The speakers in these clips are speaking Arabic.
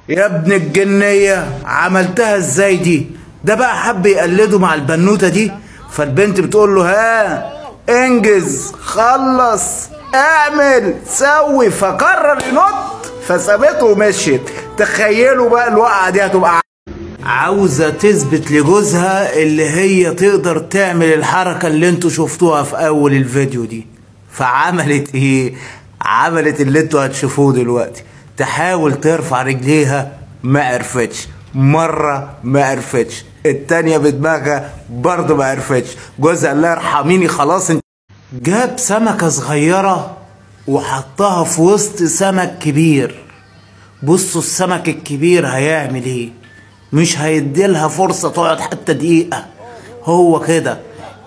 يا ابن الجنية عملتها ازاي دي؟ ده بقى حب يقلده مع البنوتة دي، فالبنت بتقول له ها انجز خلص اعمل سوي، فقرر ينط فسابته ومشيت. تخيلوا بقى الوقعة دي هتبقى عاوزة تثبت لجوزها اللي هي تقدر تعمل الحركة اللي انتوا شفتوها في اول الفيديو دي. فعملت ايه؟ عملت اللي انتوا هتشوفوه دلوقتي. تحاول ترفع رجليها ما عرفتش، مرة ما عرفتش، التانية بدماغها برضه ما عرفتش. جوزها الله يرحميني خلاص جاب سمكة صغيرة وحطها في وسط سمك كبير. بصوا السمك الكبير هيعمل ايه؟ مش هيديلها فرصة تقعد حتى دقيقة. هو كده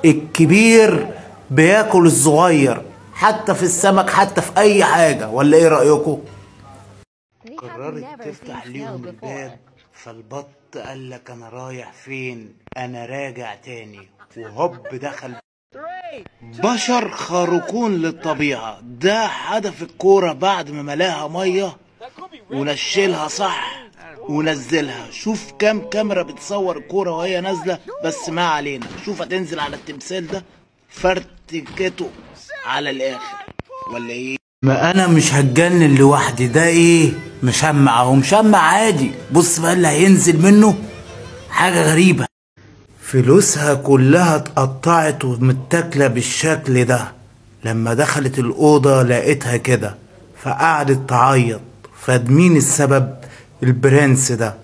الكبير بياكل الصغير، حتى في السمك حتى في اي حاجة، ولا ايه رأيكم؟ قررت تفتح ليهم الباب، فالبط قال لك انا رايح فين؟ انا راجع تاني، وهوب دخل. بشر خارقون للطبيعة. ده حدف الكورة بعد ما ملاها مية ونشلها صح ونزلها. شوف كام كاميرا بتصور الكورة وهي نازلة، بس ما علينا. شوف هتنزل على التمثال ده فرتكته على الاخر ولا ايه؟ ما انا مش هتجنن لوحدي. ده ايه؟ مشمع اهو، مشمع عادي. بص بقى اللي هينزل منه حاجة غريبة. فلوسها كلها اتقطعت ومتاكلة بالشكل ده. لما دخلت الأوضة لقيتها كده، فقعدت تعيط. فمين السبب؟ البرنس ده.